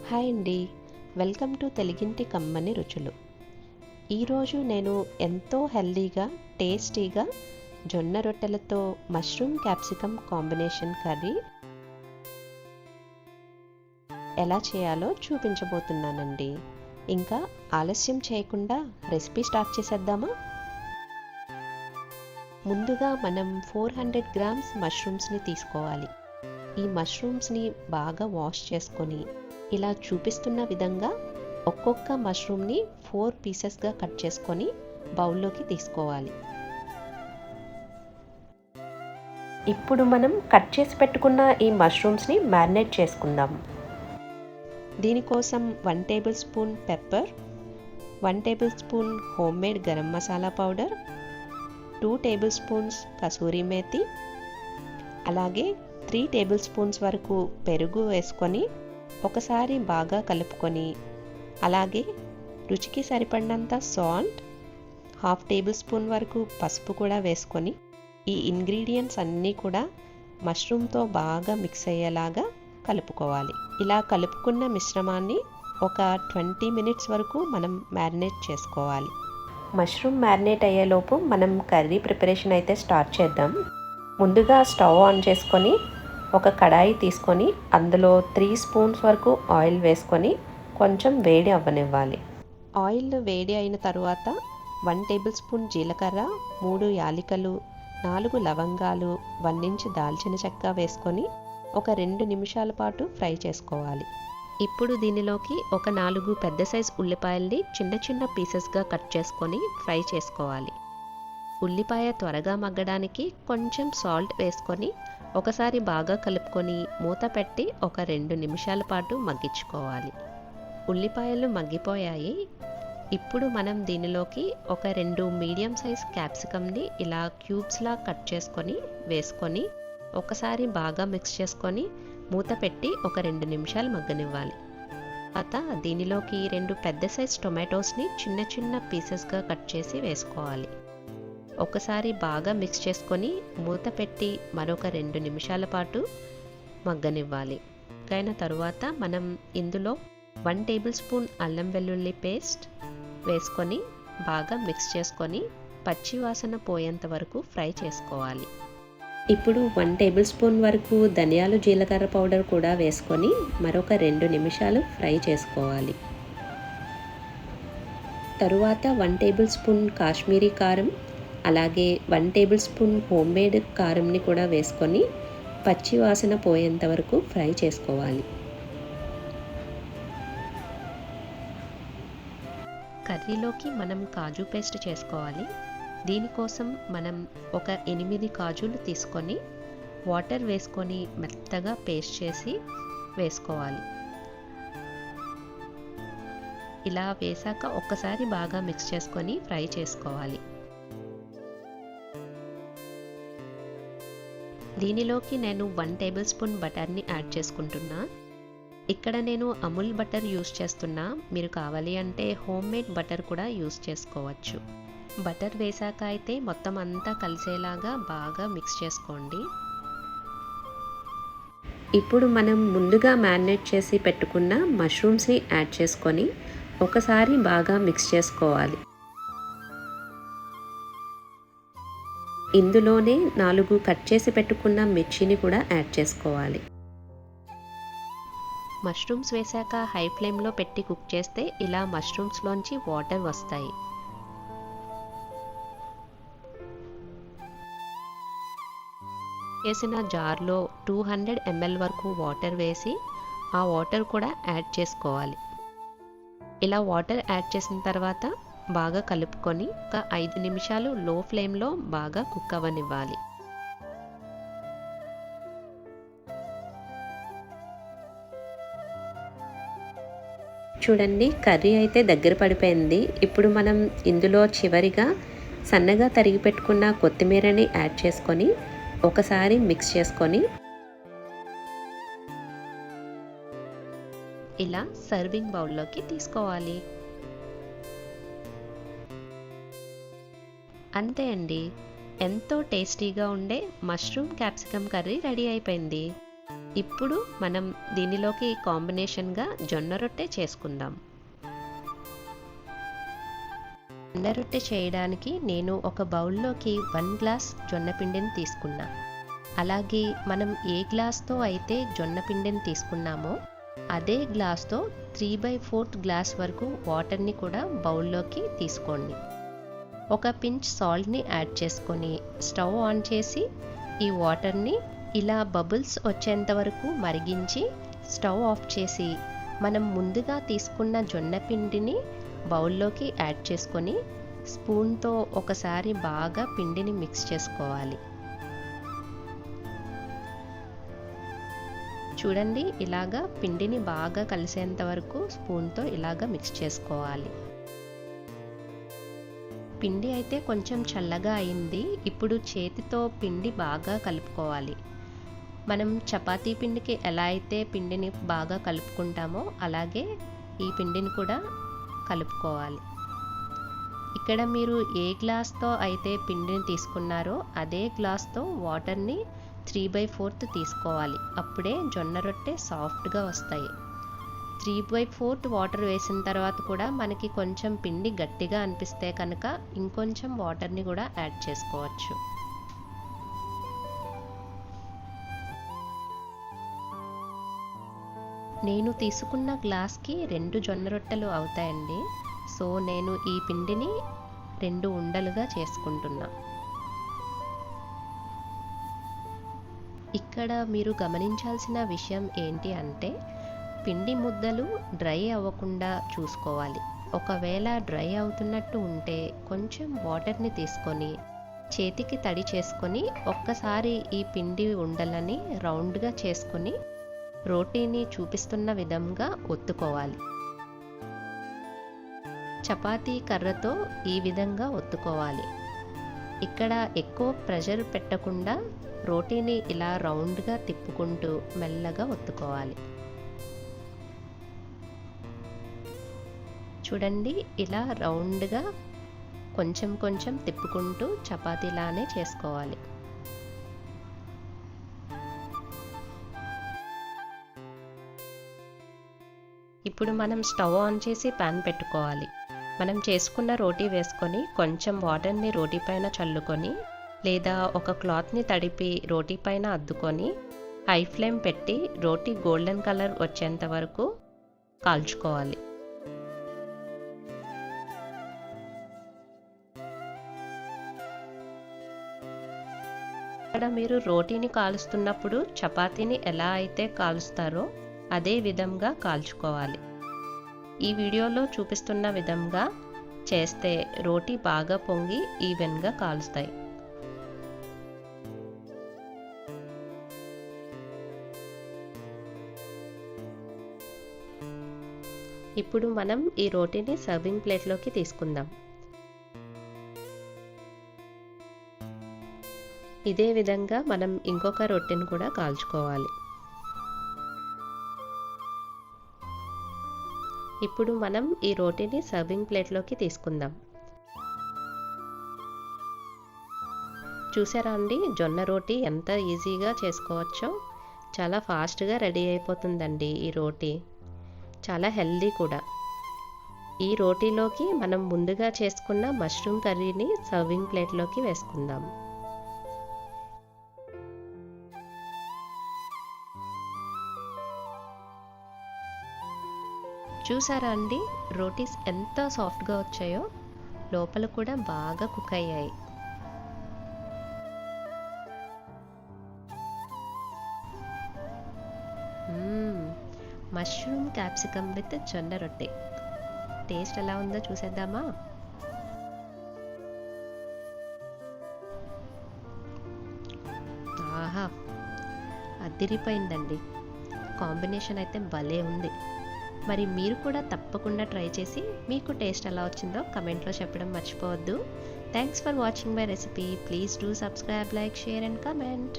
Hi అండి, welcome to తెలుగింటి కమ్మని రుచులు. ఈరోజు నేను ఎంతో హెల్దీగా టేస్టీగా జొన్న రొట్టెలతో మష్రూమ్ క్యాప్సికమ్ కాంబినేషన్ కర్రీ ఎలా చేయాలో చూపించబోతున్నానండి. ఇంకా ఆలస్యం చేయకుండా రెసిపీ స్టార్ట్ చేసేద్దామా? ముందుగా మనం 400 గ్రామ్స్ మష్రూమ్స్ని తీసుకోవాలి. ఈ మష్రూమ్స్ని బాగా వాష్ చేసుకొని ఇలా చూపిస్తున్న విధంగా ఒక్కొక్క మష్రూమ్ని 4 పీసెస్గా కట్ చేసుకొని బౌల్లోకి తీసుకోవాలి. ఇప్పుడు మనం కట్ చేసి పెట్టుకున్న ఈ మష్రూమ్స్ని మ్యారినేట్ చేసుకుందాం. దీనికోసం 1 table spoon pepper, 1 table spoon homemade garam masala powder, 2 table spoons kasuri methi, అలాగే 3 టేబుల్ స్పూన్స్ వరకు పెరుగు వేసుకొని ఒకసారి బాగా కలుపుకొని, అలాగే రుచికి సరిపడినంత సాల్ట్, 1/2 టేబుల్ స్పూన్ వరకు పసుపు కూడా వేసుకొని ఈ ఇంగ్రీడియంట్స్ అన్నీ కూడా మష్రూమ్తో బాగా మిక్స్ అయ్యేలాగా కలుపుకోవాలి. ఇలా కలుపుకున్న మిశ్రమాన్ని ఒక 20 మినిట్స్ వరకు మనం మ్యారినేట్ చేసుకోవాలి. మష్రూమ్ మ్యారినేట్ అయ్యేలోపు మనం కర్రీ ప్రిపరేషన్ అయితే స్టార్ట్ చేద్దాం. ముందుగా స్టవ్ ఆన్ చేసుకొని ఒక కడాయి తీసుకొని అందులో 3 స్పూన్స్ వరకు ఆయిల్ వేసుకొని కొంచెం వేడి అవ్వనివ్వాలి. ఆయిల్ వేడి అయిన తర్వాత 1 టేబుల్ స్పూన్ జీలకర్ర, 3 యాలకులు, 4 లవంగాలు, 1 ఇంచ్ దాల్చిన చెక్క వేసుకొని ఒక 2 నిమిషాల పాటు ఫ్రై చేసుకోవాలి. ఇప్పుడు దీనిలోకి ఒక 4 పెద్ద సైజ్ ఉల్లిపాయల్ని చిన్న చిన్న పీసెస్గా కట్ చేసుకొని ఫ్రై చేసుకోవాలి. ఉల్లిపాయ త్వరగా మగ్గడానికి కొంచెం సాల్ట్ వేసుకొని ఒకసారి బాగా కలుపుకొని మూత పెట్టి ఒక 2 నిమిషాల పాటు మగ్గించుకోవాలి. ఉల్లిపాయలు మగ్గిపోయాయి. ఇప్పుడు మనం దీనిలోకి ఒక 2 మీడియం సైజ్ క్యాప్సికమ్ని ఇలా క్యూబ్స్లా కట్ చేసుకొని వేసుకొని ఒకసారి బాగా మిక్స్ చేసుకొని మూత పెట్టి ఒక 2 నిమిషాలు మగ్గనివ్వాలి. తర్వాత దీనిలోకి 2 పెద్ద సైజ్ టొమాటోస్ని చిన్న చిన్న పీసెస్గా కట్ చేసి వేసుకోవాలి. ఒకసారి బాగా మిక్స్ చేసుకొని మూత పెట్టి మరొక 2 నిమిషాల పాటు మగ్గనివ్వాలి. అయిన తరువాత మనం ఇందులో 1 టేబుల్ స్పూన్ అల్లం వెల్లుల్లి పేస్ట్ వేసుకొని బాగా మిక్స్ చేసుకొని పచ్చి వాసన పోయేంత వరకు ఫ్రై చేసుకోవాలి. ఇప్పుడు 1 టేబుల్ స్పూన్ వరకు ధనియాలు జీలకర్ర పౌడర్ కూడా వేసుకొని మరొక 2 నిమిషాలు ఫ్రై చేసుకోవాలి. తరువాత 1 టేబుల్ స్పూన్ కాశ్మీరీ కారం, అలాగే 1 టేబుల్ స్పూన్ హోమ్మేడ్ కారంని కూడా వేసుకొని పచ్చి వాసన పోయేంత వరకు ఫ్రై చేసుకోవాలి. కర్రీలోకి మనం కాజు పేస్ట్ చేసుకోవాలి. దీనికోసం మనం ఒక 8 కాజులు తీసుకొని వాటర్ వేసుకొని మెత్తగా పేస్ట్ చేసి వేసుకోవాలి. ఇలా వేసాక ఒక్కసారి బాగా మిక్స్ చేసుకొని ఫ్రై చేసుకోవాలి. దీనిలోకి నేను 1 టేబుల్ స్పూన్ బటర్ని యాడ్ చేసుకుంటున్నా. ఇక్కడ నేను అమూల్ బటర్ యూస్ చేస్తున్నా. మీరు కావాలి అంటే హోమ్మేడ్ బటర్ కూడా యూస్ చేసుకోవచ్చు. బటర్ వేసాక అయితే మొత్తం అంతా కలిసేలాగా బాగా మిక్స్ చేసుకోండి. ఇప్పుడు మనం ముందుగా మ్యారినేట్ చేసి పెట్టుకున్న మష్రూమ్స్ని యాడ్ చేసుకొని ఒకసారి బాగా మిక్స్ చేసుకోవాలి. ఇందులోనే 4 కట్ చేసి పెట్టుకున్న మిర్చిని కూడా యాడ్ చేసుకోవాలి. మష్రూమ్స్ వేసాక హై ఫ్లేమ్లో పెట్టి కుక్ చేస్తే ఇలా మష్రూమ్స్లోంచి వాటర్ వస్తాయి. వేసిన జార్లో 200 ml వరకు వాటర్ వేసి ఆ వాటర్ కూడా యాడ్ చేసుకోవాలి. ఇలా వాటర్ యాడ్ చేసిన తర్వాత బాగా కలుపుకొని ఒక 5 నిమిషాలు లో ఫ్లేమ్లో బాగా కుక్ అవ్వనివ్వాలి. చూడండి, కర్రీ అయితే దగ్గర పడిపోయింది. ఇప్పుడు మనం ఇందులో చివరిగా సన్నగా తరిగి పెట్టుకున్న కొత్తిమీరని యాడ్ చేసుకొని ఒకసారి మిక్స్ చేసుకొని ఇలా సర్వింగ్ బౌల్లోకి తీసుకోవాలి. అంతే అండి, ఎంతో టేస్టీగా ఉండే మష్రూమ్ క్యాప్సికమ్ కర్రీ రెడీ అయిపోయింది. ఇప్పుడు మనం దీనిలోకి కాంబినేషన్గా జొన్న రొట్టె చేసుకుందాం. జొన్న రొట్టె చేయడానికి నేను ఒక బౌల్లోకి 1 గ్లాస్ జొన్న పిండిని తీసుకున్నా. అలాగే మనం ఏ గ్లాస్తో అయితే జొన్న పిండిని తీసుకున్నామో అదే గ్లాస్తో 3/4 గ్లాస్ వరకు వాటర్ని కూడా బౌల్లోకి తీసుకోండి. ఒక పించ్ సాల్ట్ని యాడ్ చేసుకొని స్టవ్ ఆన్ చేసి ఈ వాటర్ని ఇలా బబుల్స్ వచ్చేంత వరకు మరిగించి స్టవ్ ఆఫ్ చేసి మనం ముందుగా తీసుకున్న జొన్న పిండిని బౌల్లోకి యాడ్ చేసుకొని స్పూన్తో ఒకసారి బాగా పిండిని మిక్స్ చేసుకోవాలి. చూడండి, ఇలాగా పిండిని బాగా కలిసేంత వరకు స్పూన్తో ఇలాగా మిక్స్ చేసుకోవాలి. పిండి అయితే కొంచెం చల్లగా అయింది. ఇప్పుడు చేతితో పిండి బాగా కలుపుకోవాలి. మనం చపాతీ పిండికి ఎలా అయితే పిండిని బాగా కలుపుకుంటామో అలాగే ఈ పిండిని కూడా కలుపుకోవాలి. ఇక్కడ మీరు ఏ గ్లాస్తో అయితే పిండిని తీసుకున్నారో అదే గ్లాస్తో వాటర్ని 3/4 తీసుకోవాలి. అప్పుడే జొన్న రొట్టె సాఫ్ట్గా వస్తాయి. 3/4 వాటర్ వేసిన తర్వాత కూడా మనకి కొంచెం పిండి గట్టిగా అనిపిస్తే కనుక ఇంకొంచెం వాటర్ని కూడా యాడ్ చేసుకోవచ్చు. నేను తీసుకున్న గ్లాస్కి 2 జొన్న రొట్టెలు అవుతాయండి. సో నేను ఈ పిండిని 2 ఉండలుగా చేసుకుంటున్నా. ఇక్కడ మీరు గమనించాల్సిన విషయం ఏంటి అంటే పిండి ముద్దలు డ్రై అవ్వకుండా చూసుకోవాలి. ఒకవేళ డ్రై అవుతున్నట్టు ఉంటే కొంచెం వాటర్ని తీసుకొని చేతికి తడి చేసుకొని ఒక్కసారి ఈ పిండి ఉండలని రౌండ్గా చేసుకొని రోటీని చూపిస్తున్న విధంగా ఒత్తుకోవాలి. చపాతీ కర్రతో ఈ విధంగా ఒత్తుకోవాలి. ఇక్కడ ఎక్కువ ప్రెషర్ పెట్టకుండా రోటీని ఇలా రౌండ్గా తిప్పుకుంటూ మెల్లగా ఒత్తుకోవాలి. చూడండి, ఇలా రౌండ్గా కొంచెం కొంచెం తిప్పుకుంటూ చపాతీలానే చేసుకోవాలి. ఇప్పుడు మనం స్టవ్ ఆన్ చేసి పాన్ పెట్టుకోవాలి. మనం చేసుకున్న రోటీ వేసుకొని కొంచెం వాటర్ని రోటీ పైన చల్లుకొని లేదా ఒక క్లాత్ని తడిపి రోటీ పైన అద్దుకొని హై ఫ్లేమ్ పెట్టి రోటీ గోల్డెన్ కలర్ వచ్చేంత వరకు కాల్చుకోవాలి. ఇక్కడ మీరు రోటీని కాలుస్తున్నప్పుడు చపాతీని ఎలా అయితే కాలుస్తారో అదే విధంగా కాల్చుకోవాలి. ఈ వీడియోలో చూపిస్తున్న విధంగా చేస్తే రోటీ బాగా పొంగి ఈవెన్గా కాలుస్తాయి. ఇప్పుడు మనం ఈ రోటీని సర్వింగ్ ప్లేట్లోకి తీసుకుందాం. ఇదే విధంగా మనం ఇంకొక రొట్టెని కూడా కాల్చుకోవాలి. ఇప్పుడు మనం ఈ రోటీని సర్వింగ్ ప్లేట్లోకి తీసుకుందాం. చూసారా అండి, జొన్న రోటీ ఎంత ఈజీగా చేసుకోవచ్చో. చాలా ఫాస్ట్గా రెడీ అయిపోతుందండి ఈ రోటీ. చాలా హెల్దీ కూడా. ఈ రోటీలోకి మనం ముందుగా చేసుకున్న మష్రూమ్ కర్రీని సర్వింగ్ ప్లేట్లోకి వేసుకుందాం. చూసారా అండి, రోటీస్ ఎంత సాఫ్ట్గా వచ్చాయో. లోపల కూడా బాగా కుక్ అయ్యాయి. మష్రూమ్ క్యాప్సికమ్ విత్ జొన్న రొట్టె టేస్ట్ ఎలా ఉందో చూసేద్దామా? ఆహా, అదిరిపోయిందండి. కాంబినేషన్ అయితే భలే ఉంది. మరి మీరు కూడా తప్పకుండా ట్రై చేసి మీకు టేస్ట్ ఎలా వచ్చిందో కమెంట్లో చెప్పడం మర్చిపోవద్దు. Thanks for watching my recipe. Please do subscribe, like, share and comment.